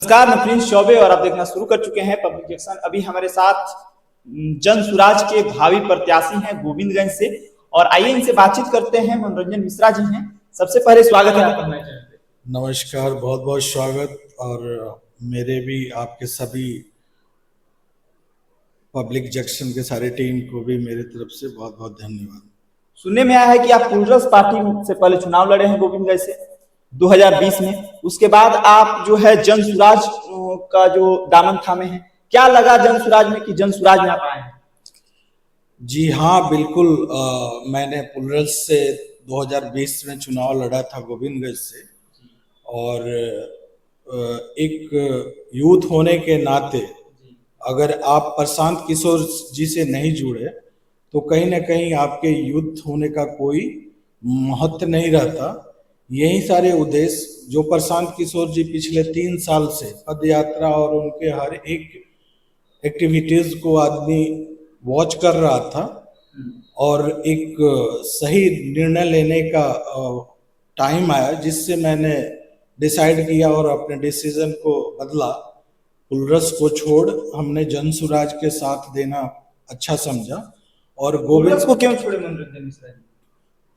नमस्कार, मैं प्रिंस चौबे और आप देखना शुरू कर चुके हैं पब्लिक जंक्शन। अभी हमारे साथ जन सुराज के भावी प्रत्याशी हैं गोविंदगंज से, और आइए इनसे बातचीत करते हैं। मनोरंजन मिश्रा जी हैं। सबसे पहले स्वागत है आपका। नमस्कार, बहुत बहुत स्वागत। और मेरे भी आपके सभी पब्लिक जंक्शन के सारे टीम को भी मेरी तरफ से बहुत बहुत धन्यवाद। सुनने में आया है कि आप प्लूरल्स पार्टी से पहले चुनाव लड़े हैं गोविंदगंज से 2020 में, उसके बाद आप जो है जन सुराज का जो दामन थामे हैं। क्या लगा जन सुराज में कि जन सुराज में आप आए हैं? जी हाँ, बिल्कुल। मैंने प्लूरल्स से 2020 में चुनाव लड़ा था गोविंदगंज से, और एक यूथ होने के नाते अगर आप प्रशांत किशोर जी से नहीं जुड़े तो कहीं ना कहीं आपके यूथ होने का कोई महत्व नहीं रहता। यही सारे उद्देश्य जो प्रशांत किशोर जी पिछले 3 साल से पद यात्रा और उनके हर एक एक्टिविटीज को आदमी वॉच कर रहा था, और एक सही निर्णय लेने का टाइम आया जिससे मैंने डिसाइड किया और अपने डिसीजन को बदला। प्लूरल्स को छोड़ हमने जन सुराज के साथ देना अच्छा समझा। और गोविंद को क्यों छोड़े मनोरंजन मिश्रा जी?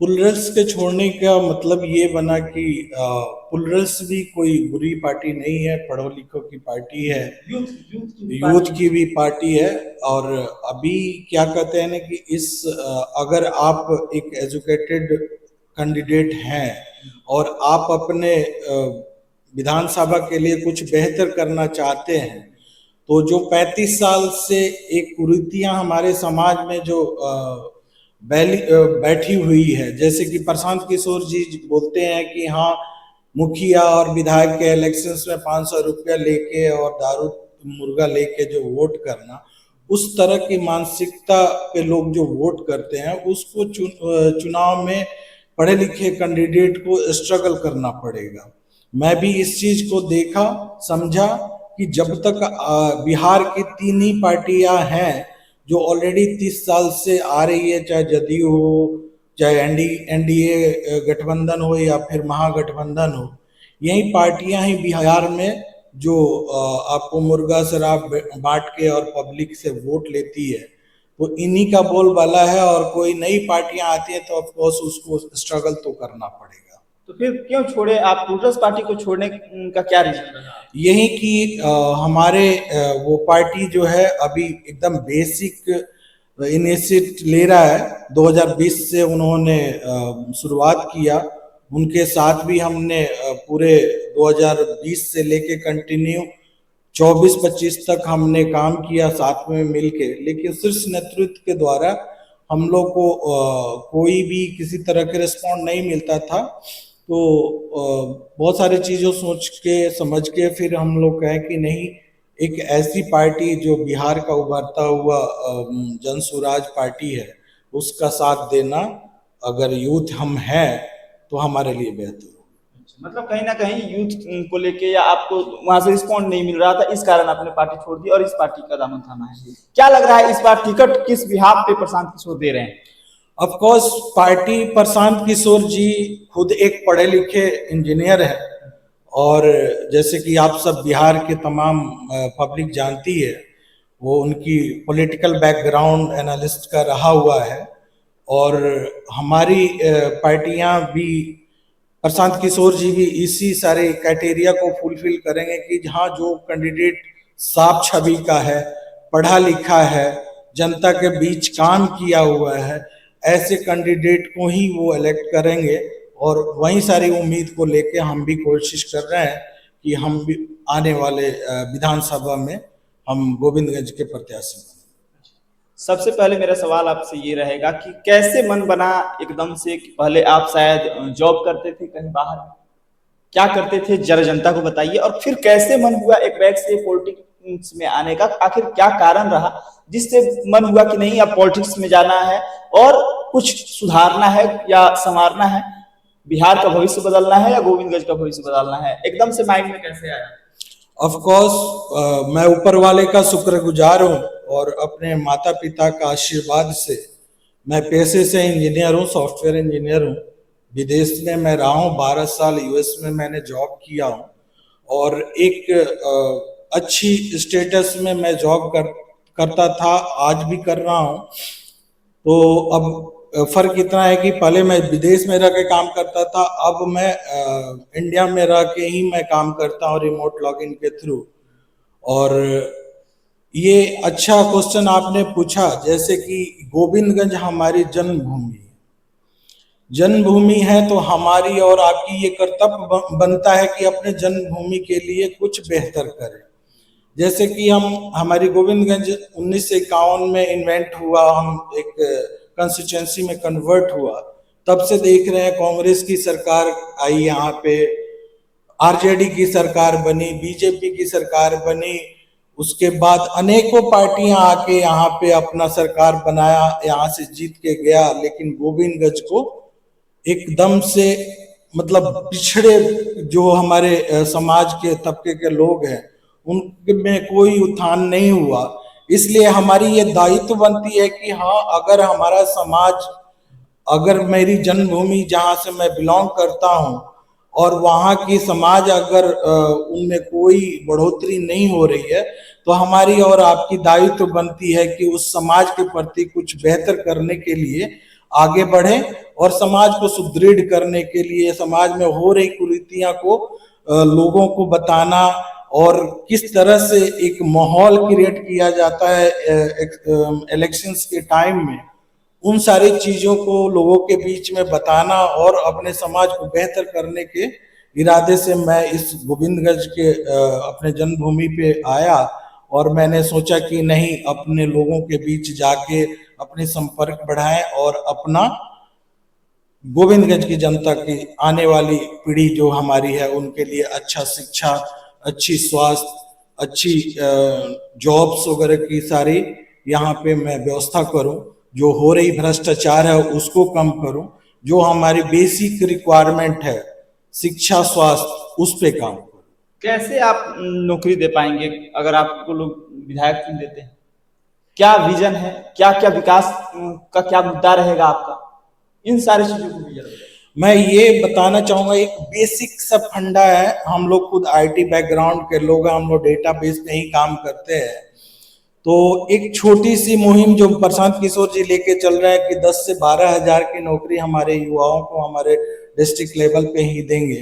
प्लूरल्स के छोड़ने का मतलब ये बना कि प्लूरल्स भी कोई बुरी पार्टी नहीं है, पढ़ो लिखो की पार्टी है, यूथ की भी पार्टी है। और अभी क्या कहते हैं ना कि अगर आप एक एजुकेटेड कैंडिडेट हैं और आप अपने विधानसभा के लिए कुछ बेहतर करना चाहते हैं, तो जो 35 साल से एक कुरीतियां हमारे समाज में जो बैठी हुई है, जैसे कि प्रशांत किशोर जी बोलते हैं कि हाँ, मुखिया और विधायक के इलेक्शंस में 500 रुपया लेके और दारू मुर्गा लेके जो वोट करना, उस तरह की मानसिकता पे लोग जो वोट करते हैं उसको चुनाव में पढ़े लिखे कैंडिडेट को स्ट्रगल करना पड़ेगा। मैं भी इस चीज को देखा, समझा कि जब तक बिहार की 3 ही पार्टियां हैं जो ऑलरेडी 30 साल से आ रही है, चाहे जदयू हो, चाहे एनडीए गठबंधन हो या फिर महागठबंधन हो, यही पार्टियां ही बिहार में जो आपको मुर्गा शराब बांट के और पब्लिक से वोट लेती है, तो इन्हीं का बोलबाला है। और कोई नई पार्टियां आती है तो ऑफकोर्स उसको स्ट्रगल तो करना पड़ेगा। तो फिर क्यों छोड़े आप? प्लूरल्स पार्टी को छोड़ने का क्या रीजन रहा? यही कि हमारे वो पार्टी जो है अभी एकदम बेसिक इनिशिएटिव ले रहा है। 2020 से उन्होंने शुरुआत किया, उनके साथ भी हमने पूरे 2020 से लेके कंटिन्यू 24-25 तक हमने काम किया साथ में मिलके। लेकिन शीर्ष नेतृत्व के द्वारा हम लोग को कोई भी किसी तरह के रिस्पॉन्ड नहीं मिलता था, तो बहुत सारी चीज़ों सोच के समझ के फिर हम लोग कहें कि नहीं, एक ऐसी पार्टी जो बिहार का उभरता हुआ जन सुराज पार्टी है, उसका साथ देना अगर यूथ हम हैं तो हमारे लिए बेहतर हो। मतलब कहीं ना कहीं यूथ को लेके या आपको वहां से रिस्पॉन्ड नहीं मिल रहा था, इस कारण आपने पार्टी छोड़ दी और इस पार्टी का दामन थामा है। क्या लग रहा है इस बार टिकट किस बिहाफ पे प्रशांत किशोर दे रहे हैं? Of course party Prashant Kishor जी खुद एक पढ़े लिखे इंजीनियर है, और जैसे कि आप सब बिहार के तमाम पब्लिक जानती है, वो उनकी पॉलिटिकल बैकग्राउंड एनालिस्ट का रहा हुआ है। और हमारी पार्टियां भी, प्रशांत किशोर जी भी इसी सारे क्राइटेरिया को फुलफिल करेंगे कि जहाँ जो कैंडिडेट साफ छवि का है, पढ़ा लिखा है, जनता के बीच काम किया हुआ है, ऐसे कैंडिडेट को ही वो इलेक्ट करेंगे। और वही सारी उम्मीद को लेके हम भी कोशिश कर रहे हैं कि हम भी आने वाले विधानसभा में हम गोविंदगंज के प्रत्याशी बने। सबसे पहले मेरा सवाल आपसे ये रहेगा कि कैसे मन बना एकदम से कि पहले आप शायद जॉब करते थे कहीं बाहर, क्या करते थे जरा जनता को बताइए, और फिर कैसे मन हुआ एक बैग से पॉलिटिक्स में आने का? आखिर क्या कारण रहा जिससे मन हुआ कि नहीं अब पॉलिटिक्स में जाना है और कुछ सुधारना है या संवारना है, बिहार का भविष्य बदलना है या गोविंदगंज का भविष्य बदलना है? एकदम से माइंड में कैसे आया? ऑफ कोर्स मैं ऊपर वाले का शुक्रगुजार हूँ, और अपने माता पिता का आशीर्वाद से मैं पेशे से इंजीनियर हूँ, सॉफ्टवेयर इंजीनियर हूँ। विदेश में मैं रहा हूँ 12 साल, यूएस में मैंने जॉब किया हूँ। और एक अच्छी स्टेटस में मैं जॉब करता था, आज भी कर रहा हूँ। तो अब फर्क इतना है कि पहले मैं विदेश में रह के काम करता था, अब मैं इंडिया में रह के ही मैं काम करता हूँ रिमोट लॉगिन के थ्रू। और ये अच्छा क्वेश्चन आपने पूछा, जैसे कि गोविंदगंज हमारी जन्मभूमि है। जन्मभूमि है तो हमारी और आपकी ये कर्तव्य बनता है कि अपने जन्मभूमि के लिए कुछ बेहतर करें। जैसे कि हमारी गोविंदगंज 1951 में इन्वेंट हुआ, हम एक कंस्टिट्यूंसी में कन्वर्ट हुआ, तब से देख रहे हैं कांग्रेस की सरकार आई यहाँ पे, आरजेडी की सरकार बनी, बीजेपी की सरकार बनी, उसके बाद अनेकों पार्टियां आके यहाँ पे अपना सरकार बनाया, यहाँ से जीत के गया। लेकिन गोविंदगंज को एकदम से मतलब पिछड़े जो हमारे समाज के तबके के लोग हैं उनमें कोई उत्थान नहीं हुआ। इसलिए हमारी ये दायित्व बनती है कि हाँ, अगर हमारा समाज, अगर मेरी जन्मभूमि जहाँ से मैं बिलोंग करता हूँ और वहाँ की समाज अगर उनमें कोई बढ़ोतरी नहीं हो रही है, तो हमारी और आपकी दायित्व बनती है कि उस समाज के प्रति कुछ बेहतर करने के लिए आगे बढ़े और समाज को सुदृढ़ करने के लिए समाज में हो रही कुरीतियां को लोगों को बताना और किस तरह से एक माहौल क्रिएट किया जाता है इलेक्शंस के टाइम में, उन सारी चीजों को लोगों के बीच में बताना और अपने समाज को बेहतर करने के इरादे से मैं इस गोविंदगंज के अपने जन्मभूमि पे आया और मैंने सोचा कि नहीं, अपने लोगों के बीच जाके अपने संपर्क बढ़ाएं और अपना गोविंदगंज की जनता की आने वाली पीढ़ी जो हमारी है उनके लिए अच्छा शिक्षा, अच्छी स्वास्थ्य, अच्छी जॉब्स वगैरह की सारी यहाँ पे मैं व्यवस्था करूं, जो हो रही भ्रष्टाचार है उसको कम करूं, जो हमारी बेसिक रिक्वायरमेंट है शिक्षा स्वास्थ्य उस पे काम करूं। कैसे आप नौकरी दे पाएंगे अगर आपको लोग विधायक चुन देते हैं? क्या विजन है, क्या क्या विकास का क्या मुद्दा रहेगा आपका, इन सारी चीजों को भी जरा बताइए। मैं ये बताना चाहूंगा, एक बेसिक सा फंडा है, हम लोग खुद आईटी बैकग्राउंड के लोग हैं, हम लोग डेटाबेस में ही काम करते हैं। तो एक छोटी सी मुहिम जो प्रशांत किशोर जी लेके चल रहे हैं कि 10 से 12 हजार की नौकरी हमारे युवाओं को हमारे डिस्ट्रिक्ट लेवल पे ही देंगे।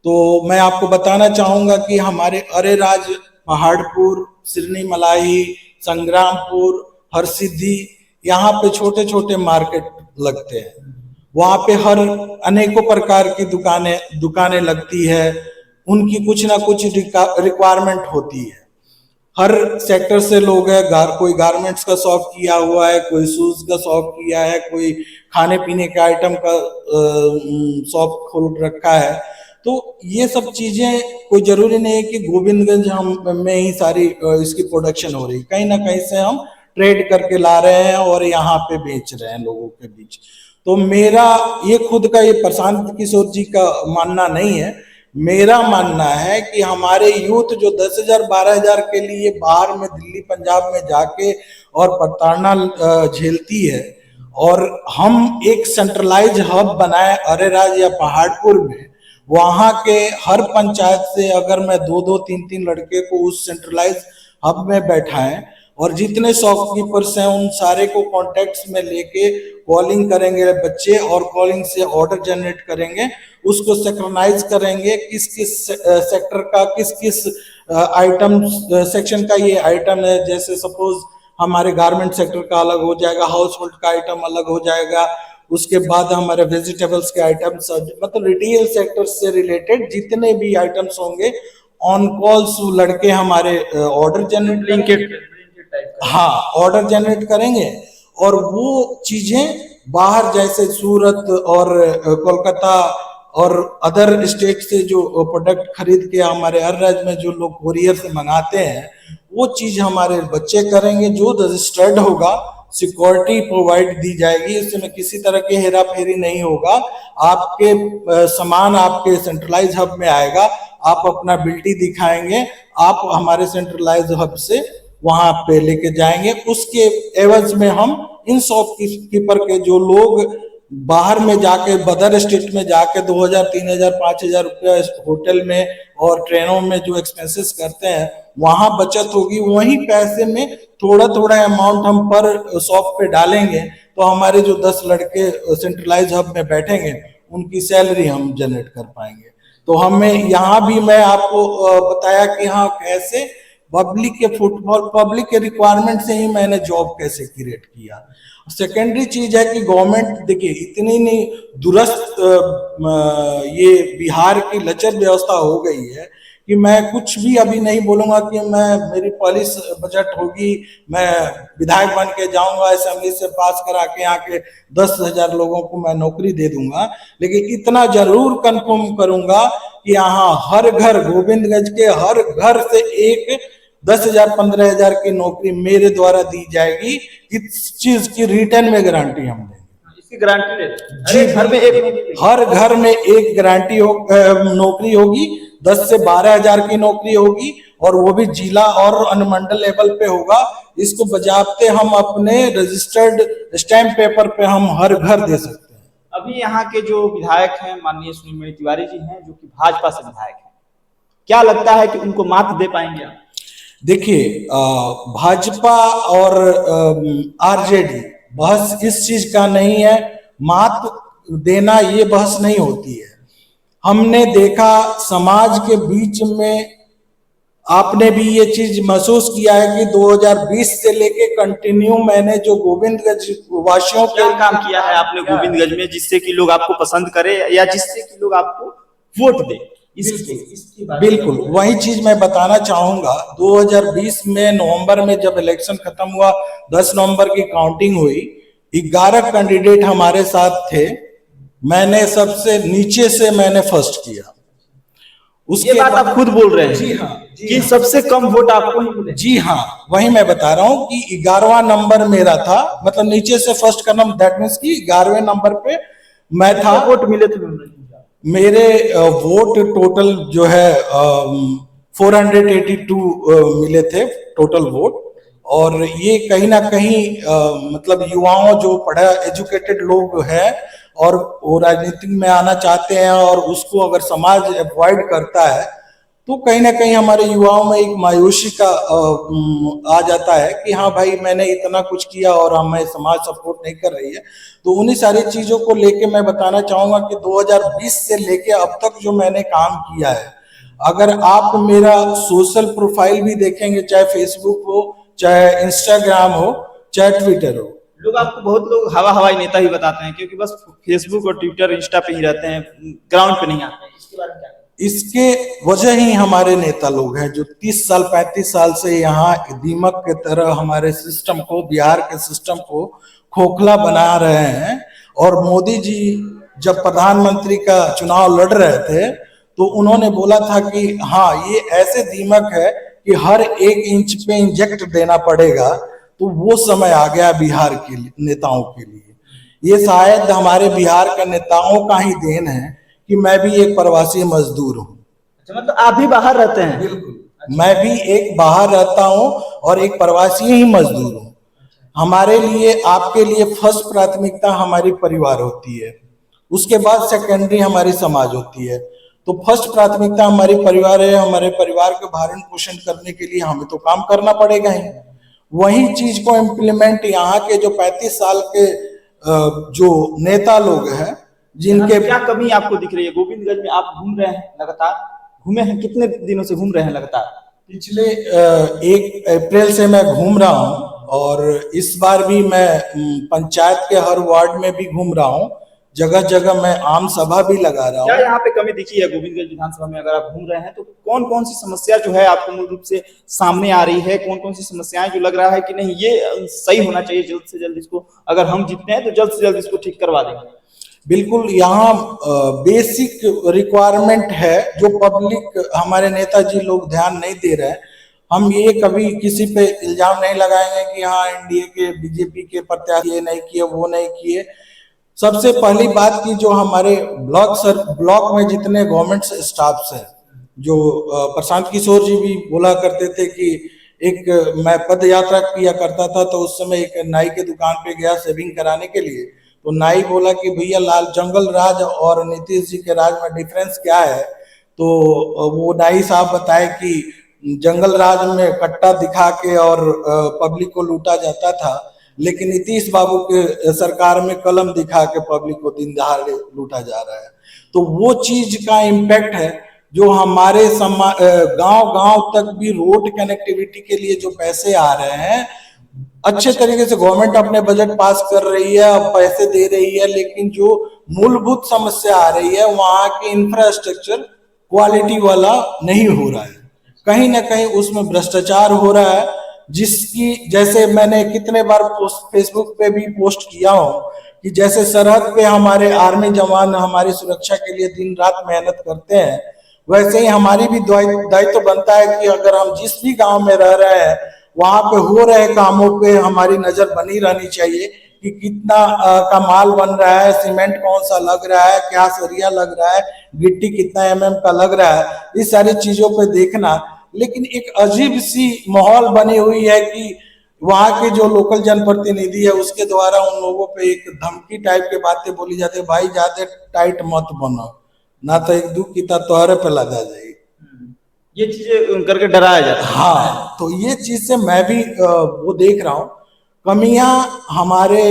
तो मैं आपको बताना चाहूंगा कि हमारे अरेराज, पहाड़पुर, सिरनी मलाही, संग्रामपुर, हरसिद्धि, यहाँ पे छोटे छोटे मार्केट लगते हैं, वहां पे हर अनेकों प्रकार की दुकानें लगती है, उनकी कुछ ना कुछ रिक्वायरमेंट होती है। हर सेक्टर से लोग है, कोई गारमेंट्स का शॉप किया हुआ है, कोई शूज का शॉप किया है, कोई खाने पीने के आइटम का शॉप खोल रखा है। तो ये सब चीजें कोई जरूरी नहीं है कि गोविंदगंज हम में ही सारी इसकी प्रोडक्शन हो रही, कहीं ना कहीं से हम ट्रेड करके ला रहे हैं और यहाँ पे बेच रहे हैं लोगों के बीच। तो मेरा ये खुद का, ये प्रशांत किशोर जी का मानना नहीं है, मेरा मानना है कि हमारे यूथ जो 10,000 12,000 के लिए बाहर में दिल्ली पंजाब में जाके और प्रताड़ना झेलती है, और हम एक सेंट्रलाइज हब बनाए अरेराज या पहाड़पुर में, वहां के हर पंचायत से अगर मैं 2-2 3-3 लड़के को उस सेंट्रलाइज हब में बैठाएं और जितने शॉपकीपर्स हैं उन सारे को कॉन्टेक्ट्स में लेके कॉलिंग करेंगे बच्चे, और कॉलिंग से ऑर्डर जनरेट करेंगे, उसको सिंक्रोनाइज करेंगे, किस किस सेक्टर का किस किस आइटम सेक्शन का ये आइटम है। जैसे सपोज हमारे गारमेंट सेक्टर का अलग हो जाएगा, हाउस होल्ड का आइटम अलग हो जाएगा, उसके बाद हमारे वेजिटेबल्स के आइटम्स, मतलब रिटेल सेक्टर से रिलेटेड जितने भी आइटम्स होंगे ऑन कॉल्स लड़के हमारे ऑर्डर जनरेट, हाँ ऑर्डर जनरेट करेंगे, और वो चीजें बाहर जैसे सूरत और कोलकाता और अदर स्टेट से जो प्रोडक्ट खरीद के हमारे हर राज्य में जो लोग कोरियर से मंगाते हैं, वो चीज हमारे बच्चे करेंगे, जो रजिस्टर्ड होगा, सिक्योरिटी प्रोवाइड दी जाएगी, इसमें किसी तरह की हेरा फेरी नहीं होगा, आपके सामान आपके सेंट्रलाइज हब में आएगा, आप अपना बिल्टी दिखाएंगे, आप हमारे सेंट्रलाइज हब से वहां पे लेके जाएंगे, उसके एवज में हम इन शॉपकीपर के जो लोग बाहर में जाके बदर स्टेट में जाके 2000 3000 5000 रुपया होटल में और ट्रेनों में जो एक्सपेंसेस करते हैं वहां बचत होगी। वही पैसे में थोड़ा थोड़ा अमाउंट हम पर शॉप पे डालेंगे तो हमारे जो 10 लड़के सेंट्रलाइज हब में बैठेंगे उनकी सैलरी हम जनरेट कर पाएंगे। तो हमें यहाँ भी मैं आपको बताया कि हाँ कैसे पब्लिक के फुटबॉल पब्लिक के रिक्वायरमेंट से ही मैंने जॉब कैसे क्रिएट किया। सेकेंडरी चीज है कि गवर्नमेंट देखिए इतनी नहीं दुरुस्त ये बिहार की लचर व्यवस्था हो गई है कि मैं कुछ भी अभी नहीं बोलूंगा कि मैं मेरी पॉलिस बजट होगी, मैं विधायक बन के जाऊंगा असेंबली से पास करा के यहाँ के 10,000 लोगों को मैं नौकरी दे दूंगा, लेकिन इतना जरूर कंफर्म करूंगा कि यहाँ हर घर गोविंदगंज के हर घर से एक 10,000 15,000 की नौकरी मेरे द्वारा दी जाएगी। इस चीज की रिटर्न में गारंटी हम देंगे। इसकी गारंटी ले जी, घर में एक नौकरी हर घर में एक गारंटी हो नौकरी होगी, 10 से 12,000 की नौकरी होगी और वो भी जिला और अनुमंडल लेवल पे होगा। इसको बजाते हम अपने रजिस्टर्ड स्टैम्प पेपर पे हम हर घर दे सकते हैं। अभी यहाँ के जो विधायक हैं माननीय सुनील तिवारी जी हैं जो कि भाजपा से विधायक हैं, क्या लगता है कि उनको मात दे पाएंगे आप? देखिए भाजपा और आरजेडी बहस इस चीज का नहीं है, मात देना ये बहस नहीं होती है। हमने देखा समाज के बीच में, आपने भी ये चीज महसूस किया है कि 2020 से लेके कंटिन्यू मैंने जो गोविंदगंज वासियों क्या काम किया है आपने गोविंदगंज में जिससे कि लोग आपको पसंद करे या जिससे कि लोग आपको वोट दे? बिल्कुल वही चीज मैं बताना चाहूंगा। 2020 में नवंबर में जब इलेक्शन खत्म हुआ, 10 नवंबर की काउंटिंग हुई, 11 कैंडिडेट हमारे साथ थे, मैंने सबसे नीचे से मैंने फर्स्ट किया। उसके बात आप खुद बोल रहे हैं? जी हाँ, कि सबसे कम वोट आपको ही मिले? जी हाँ, वही मैं बता रहा हूँ कि 11वां नंबर मेरा था, मतलब नीचे से फर्स्ट करना, दैट मीन्स कि 11वें नंबर पे मैं था। वोट मिले थे मेरे वोट टोटल जो है 482 मिले थे टोटल वोट। और ये कहीं ना कहीं मतलब युवाओं जो पढ़ा एजुकेटेड लोग हैं और वो राजनीति में आना चाहते हैं और उसको अगर समाज अवॉइड करता है तो कहीं ना कहीं हमारे युवाओं में एक मायूसी का आ जाता है कि हाँ भाई मैंने इतना कुछ किया और हमें समाज सपोर्ट नहीं कर रही है। तो उन्हीं सारी चीजों को लेके मैं बताना चाहूंगा कि 2020 से लेके अब तक जो मैंने काम किया है, अगर आप मेरा सोशल प्रोफाइल भी देखेंगे, चाहे फेसबुक हो, चाहे इंस्टाग्राम हो, चाहे ट्विटर हो, लोग आपको बहुत लोग हवाई नेता ही बताते हैं क्योंकि बस फेसबुक और ट्विटर इंस्टा पे ही रहते हैं, ग्राउंड पे नहीं आते हैं। इसके बारे में क्या? इसके वजह ही हमारे नेता लोग हैं जो 30 साल 35 साल से यहाँ दीमक के तरह हमारे सिस्टम को, बिहार के सिस्टम को खोखला बना रहे हैं। और मोदी जी जब प्रधानमंत्री का चुनाव लड़ रहे थे तो उन्होंने बोला था कि हाँ ये ऐसे दीमक है कि हर 1 इंच पे इंजेक्ट देना पड़ेगा। तो वो समय आ गया बिहार के नेताओं के लिए। ये शायद हमारे बिहार के नेताओं का ही देन है कि मैं भी एक प्रवासी मजदूर हूँ। अच्छा, मतलब आप भी बाहर रहते हैं? बिल्कुल, मैं भी एक बाहर रहता हूँ और एक प्रवासी ही मजदूर हूँ। हमारे लिए, आपके लिए फर्स्ट प्राथमिकता हमारी परिवार होती है, उसके बाद सेकेंडरी हमारी समाज होती है। तो फर्स्ट प्राथमिकता हमारी परिवार है। हमारे परिवार के भरण पोषण करने के लिए हमें तो काम करना पड़ेगा ही। वही चीज को इम्प्लीमेंट यहाँ के जो 35 साल के जो नेता लोग हैं, जिनके क्या कमी आपको दिख रही है? गोविंदगंज में आप घूम रहे हैं लगातार, घूमे हैं, कितने दिनों से घूम रहे हैं लगातार? पिछले 1 अप्रैल से मैं घूम रहा हूँ और इस बार भी मैं पंचायत के हर वार्ड में भी घूम रहा हूँ, जगह जगह मैं आम सभा भी लगा रहा हूँ। क्या यहाँ पे कमी दिखी है गोविंदगंज विधानसभा में? अगर आप घूम रहे हैं तो कौन कौन सी समस्या जो है आपको मूल रूप से सामने आ रही है? कौन कौन सी समस्याएं जो लग रहा है कि नहीं ये सही होना चाहिए, जल्द से जल्द इसको, अगर हम जीतते हैं तो जल्द से जल्द इसको ठीक करवा देंगे? बिल्कुल, यहाँ बेसिक रिक्वायरमेंट है जो पब्लिक, हमारे नेताजी लोग ध्यान नहीं दे रहे हैं। हम ये कभी किसी पे इल्जाम नहीं लगाएंगे कि हाँ एनडीए के, बीजेपी के प्रत्याशी ये नहीं किए, वो नहीं किए। सबसे पहली बात की जो हमारे ब्लॉक में जितने गवर्नमेंट स्टाफ्स हैं, जो प्रशांत किशोर जी भी बोला करते थे कि मैं पद यात्रा किया करता था तो उस समय एक नाई के दुकान पे गया शेविंग कराने के लिए, तो नाई बोला कि भैया लाल जंगल राज और नीतीश जी के राज में डिफरेंस क्या है। तो वो नाई साहब बताए कि जंगल राज में कट्टा दिखा के और पब्लिक को लूटा जाता था, लेकिन नीतीश बाबू के सरकार में कलम दिखा के पब्लिक को दिन दहाड़े लूटा जा रहा है। तो वो चीज का इम्पैक्ट है जो हमारे गांव गांव तक भी रोड कनेक्टिविटी के लिए जो पैसे आ रहे हैं, अच्छे तरीके से गवर्नमेंट अपने बजट पास कर रही है, पैसे दे रही है, लेकिन जो मूलभूत समस्या आ रही है वहां के इंफ्रास्ट्रक्चर क्वालिटी वाला नहीं हो रहा है। कहीं ना कहीं उसमें भ्रष्टाचार हो रहा है, जिसकी जैसे मैंने कितने बार फेसबुक पे भी पोस्ट किया हूं कि जैसे सरहद पे हमारे आर्मी जवान हमारी सुरक्षा के लिए दिन रात मेहनत करते हैं, वैसे ही हमारी भी दायित्व बनता है कि अगर हम जिस भी गांव में रह रहे हैं वहां पे हो रहे कामों पे हमारी नजर बनी रहनी चाहिए कि कितना का माल बन रहा है, सीमेंट कौन सा लग रहा है, क्या सरिया लग रहा है, गिट्टी कितना एमएम का लग रहा है, इस सारी चीजों पे देखना। लेकिन एक अजीब सी माहौल बनी हुई है कि वहां के जो लोकल जनप्रतिनिधि है उसके द्वारा उन लोगों पे एक धमकी टाइप के बातें बोली जाती है, भाई ज्यादा टाइट मत बनो ना तो एक दू की तोहरे पे लगा जाएगी। ये चीजें करके डराया जाता है। हाँ, तो ये चीज से मैं भी वो देख रहा हूँ, कमियां हमारे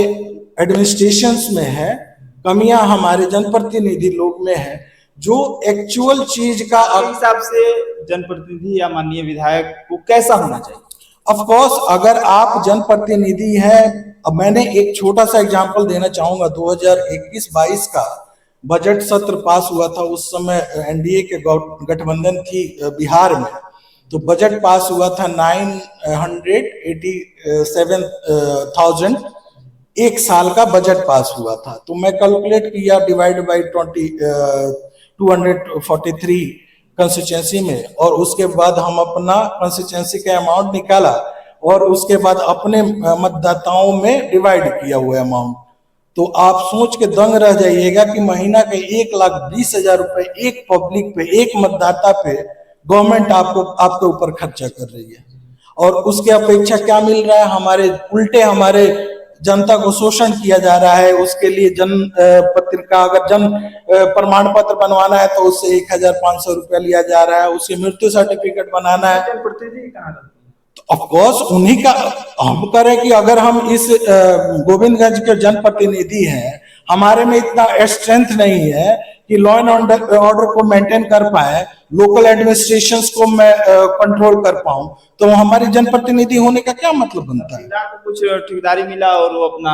एडमिनिस्ट्रेशंस में है, कमियां हमारे जनप्रतिनिधि लोग में है, जो एक्चुअल चीज का हिसाब से जनप्रतिनिधि या माननीय विधायक को कैसा होना चाहिए? ऑफ कोर्स अगर आप जनप्रतिनिधि हैं, अब मैंने एक छोटा सा एग्जांपल देना चाहूंगा, 2021-22 का बजट सत्र पास हुआ था, उस समय एनडीए के गठबंधन थी बिहार में, तो बजट पास हुआ था 987,000 एक साल का बजट पास हुआ था। तो मैं कैलकुलेट किया डिवाइड बाई 243 कंस्टिट्यूंसी में, और उसके बाद हम अपना कंस्टिट्यूंसी का अमाउंट निकाला और उसके बाद अपने मतदाताओं में डिवाइड किया हुआ अमाउंट। तो आप सोच के दंग रह जाइएगा कि महीना के 1,20,000 रुपए एक पब्लिक पे, एक मतदाता पे गवर्नमेंट आपके ऊपर खर्चा कर रही है, और उसके अपेक्षा क्या मिल रहा है, हमारे उल्टे हमारे जनता को शोषण किया जा रहा है। उसके लिए जन पत्रिका अगर जन प्रमाण पत्र बनवाना है तो उससे 1,500 रुपया लिया जा रहा है, उसकी मृत्यु सर्टिफिकेट बनाना है। तो ऑफकोर्स उन्हीं का हम करें कि अगर हम इस गोविंदगंज के जनप्रतिनिधि हैं, हमारे में इतना स्ट्रेंथ नहीं है कि लॉ एंड ऑर्डर को मेंटेन कर पाए, लोकल एडमिनिस्ट्रेशंस को मैं कंट्रोल कर पाऊं, तो हमारे जनप्रतिनिधि होने का क्या मतलब बनता है? कुछ ठेकेदारी मिला और वो अपना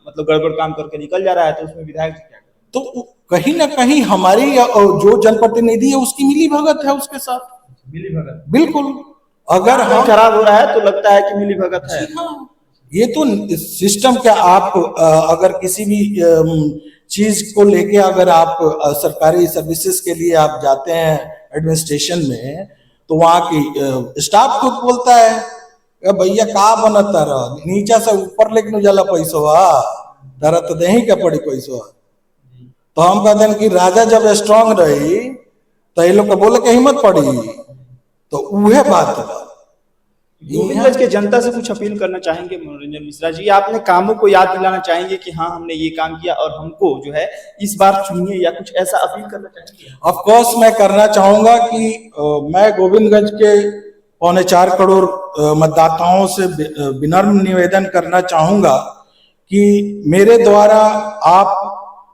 मतलब गड़बड़ काम करके निकल जा रहा है, तो उसमें विधायक क्या? तो कहीं ना कहीं हमारी जो जनप्रतिनिधि है उसकी मिली भगत है उसके साथ। मिली भगत बिल्कुल, अगर हम खराब हो रहा है तो लगता है कि मिली भगत है। ये तो सिस्टम क्या, आप अगर किसी भी चीज को लेके अगर आप सरकारी सर्विसेज के लिए आप जाते हैं एडमिनिस्ट्रेशन में, तो वहां की स्टाफ खुद बोलता है भैया का बनता रह नीचा से ऊपर लेकिन उजाला पैसा तारा तो दही का पड़ी पैसा। तो हम कहते हैं कि राजा जब स्ट्रांग रही तो ये लोग को बोले के हिम्मत पड़ी, तो वह बात है। गोविंदगंज के जनता से कुछ अपील करना चाहेंगे मनोरंजन मिश्रा जी? आपने कामों को याद दिलाना चाहेंगे कि हाँ हमने ये काम किया और हमको जो है इस बार चुनिए, या कुछ ऐसा अपील करना चाहेंगे? ऑफ कोर्स मैं करना चाहूंगा कि मैं गोविंदगंज के 4.25 करोड़ मतदाताओं से विनम्र निवेदन करना चाहूंगा कि मेरे द्वारा आप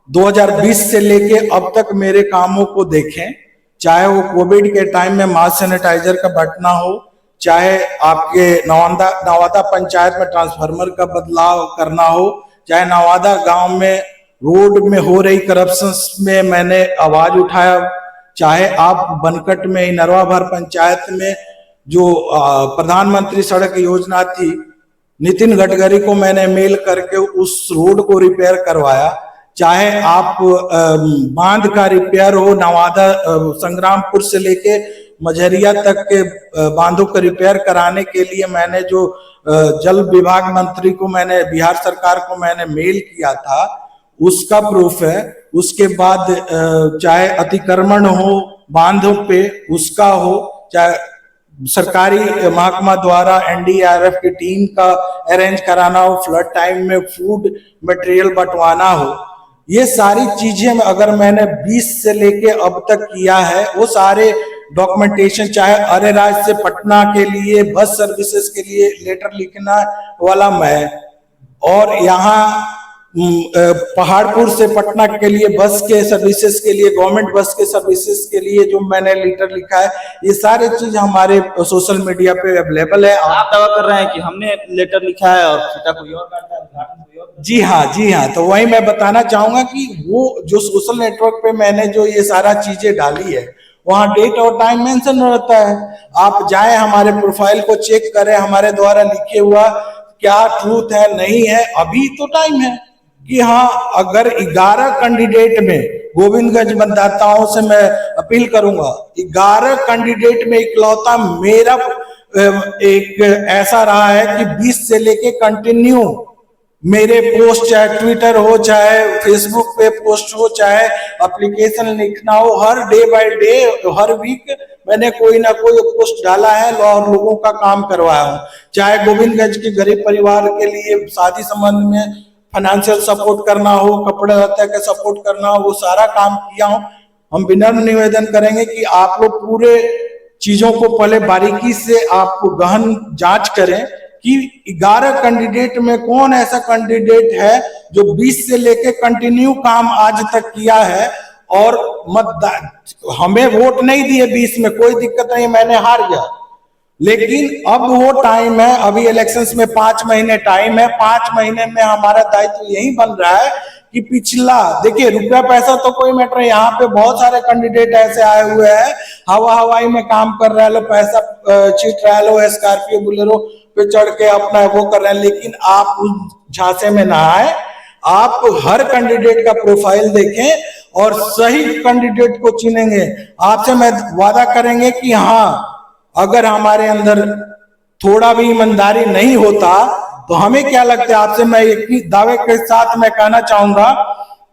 2020 से लेके अब तक मेरे कामों को देखें, चाहे वो कोविड के टाइम में मास्क सैनिटाइजर का बंटना हो, चाहे आपके नवादा पंचायत में ट्रांसफार्मर का बदलाव करना हो, चाहे नवादा गांव में रोड में हो रही करप्शन में मैंने आवाज उठाया, चाहे आप बनकट में इनरवा भर पंचायत में जो प्रधानमंत्री सड़क योजना थी, नितिन गडकरी को मैंने मेल करके उस रोड को रिपेयर करवाया, चाहे आप बांध का रिपेयर हो, नवादा संग्रामपुर से लेके मझरिया तक के बांधों को रिपेयर कराने के लिए मैंने जो जल विभाग मंत्री को मैंने बिहार सरकार को मैंने मेल किया था, उसका प्रूफ है। उसके बाद चाहे अतिक्रमण हो बांधों पे उसका हो, चाहे सरकारी महकमा द्वारा एनडीआरएफ की टीम का अरेंज कराना हो, फ्लड टाइम में फूड मटेरियल बंटवाना हो, ये सारी चीजें अगर मैंने 20 से लेके अब तक किया है, वो सारे डॉक्यूमेंटेशन, चाहे अरेराज से पटना के लिए बस सर्विसेज के लिए लेटर लिखना वाला मैं, और यहाँ पहाड़पुर से पटना के लिए बस के सर्विसेज के लिए, गवर्नमेंट बस के सर्विसेज के लिए जो मैंने लेटर लिखा है, ये सारी चीज हमारे सोशल मीडिया पे अवेलेबल है। आप दावा कर रहे हैं कि हमने लेटर लिखा है और फीता कोई और काटता है, उद्घाटन कोई और। जी हाँ, जी हाँ। तो वही मैं बताना चाहूंगा कि वो जो सोशल नेटवर्क पे मैंने जो ये सारा चीजें डाली है, वहाँ डेट और टाइम मेंशन रहता है। आप जाए हमारे प्रोफाइल को चेक करें, हमारे द्वारा लिखे हुआ क्या ट्रूथ है नहीं है। अभी तो टाइम है कि हाँ, अगर 11 कैंडिडेट में, गोविंदगंज मतदाताओं से मैं अपील करूंगा, 11 कैंडिडेट में इकलौता मेरा एक ऐसा रहा है कि 20 से लेके कंटिन्यू मेरे पोस्ट, चाहे ट्विटर हो, चाहे फेसबुक पे पोस्ट हो, चाहे एप्लीकेशन लिखना हो, हर डे बाय डे, हर वीक मैंने कोई ना कोई पोस्ट डाला है और लोगों का काम करवाया हूँ। चाहे गोविंदगंज के गरीब परिवार के लिए शादी संबंध में फाइनेंशियल सपोर्ट करना हो, कपड़े लत्ते का सपोर्ट करना हो, वो सारा काम किया हूँ। हम विनम्र निवेदन करेंगे कि आप लोग पूरे चीजों को पहले बारीकी से आप गहन जांच करें कि 11 कैंडिडेट में कौन ऐसा कैंडिडेट है जो 20 से लेके कंटिन्यू काम आज तक किया है और मतदान, हमें वोट नहीं दिए 20 में, कोई दिक्कत नहीं, मैंने हार गया, लेकिन अब वो टाइम है, अभी इलेक्शंस में 5 महीने टाइम है। 5 महीने में हमारा दायित्व यही बन रहा है कि पिछला, देखिए रुपया पैसा तो कोई मैटर है, यहाँ पे बहुत सारे कैंडिडेट ऐसे आए हुए हैं, हवाई में काम कर रहे लो, पैसा छीट रहे लो, स्कॉर्पियो बोलेरो पे चढ़ के अपना वो कर रहे हैं, लेकिन आप उस झांसे में ना आए। आप हर कैंडिडेट का प्रोफाइल देखें और सही कैंडिडेट को चुनेंगे। आपसे मैं वादा करेंगे कि हाँ, अगर हमारे अंदर थोड़ा भी ईमानदारी नहीं होता तो हमें क्या लगता है, आपसे मैं एक ही दावे के साथ मैं कहना चाहूंगा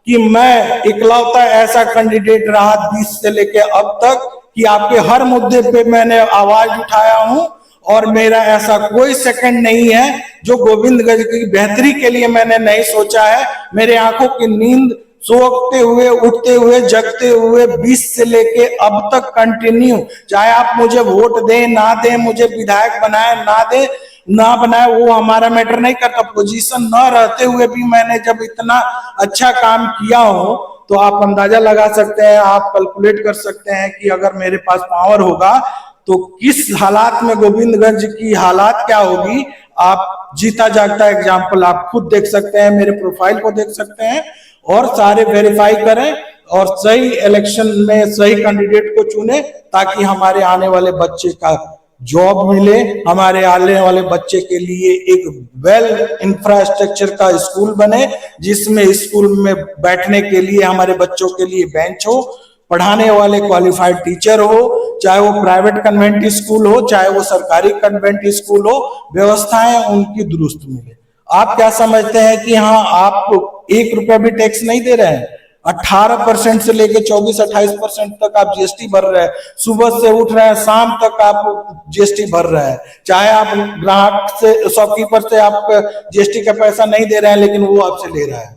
कि मैं इकलौता ऐसा कैंडिडेट रहा 20 से लेके अब तक कि आपके हर मुद्दे पे मैंने आवाज उठाया हूं और मेरा ऐसा कोई सेकंड नहीं है जो गोविंदगंज की बेहतरी के लिए मैंने नहीं सोचा है। मेरे आंखों की नींद सोते हुए, उठते हुए, जगते हुए 20 से लेके अब तक कंटिन्यू, चाहे आप मुझे वोट दें ना दें, मुझे विधायक बनाए ना दे ना बनाए, वो हमारा मैटर नहीं करता। पोजीशन न रहते हुए भी मैंने जब इतना अच्छा काम किया हो तो आप अंदाजा लगा सकते हैं, आप कैलकुलेट कर सकते हैं कि अगर मेरे पास पावर होगा तो किस हालात में गोविंदगंज की हालात क्या होगी। आप जीता जागता एग्जाम्पल आप खुद देख सकते हैं, मेरे प्रोफाइल को देख सकते हैं और सारे वेरीफाई करें और सही इलेक्शन में सही कैंडिडेट को चुने ताकि हमारे आने वाले बच्चे का जॉब मिले, हमारे आने वाले बच्चे के लिए एक वेल इंफ्रास्ट्रक्चर का स्कूल बने, जिसमें स्कूल में बैठने के लिए हमारे बच्चों के लिए बेंच हो, पढ़ाने वाले क्वालिफाइड टीचर हो, चाहे वो प्राइवेट कन्वेंट स्कूल हो, चाहे वो सरकारी कन्वेंट स्कूल हो, व्यवस्थाएं उनकी दुरुस्त मिले। आप क्या समझते हैं कि हाँ, आप 1 रुपया भी टैक्स नहीं दे रहे हैं? 18% से लेके 24-28% तक आप जीएसटी भर रहे हैं। सुबह से उठ रहे हैं, शाम तक आप जीएसटी भर रहे हैं। चाहे आप ग्राहक से, शॉपकीपर से आप जीएसटी का पैसा नहीं दे रहे हैं, लेकिन वो आपसे ले रहा है।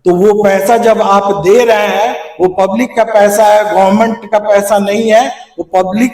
तो वो पैसा जब आप दे रहे हैं, वो पब्लिक का पैसा है, गवर्नमेंट का पैसा नहीं है, वो पब्लिक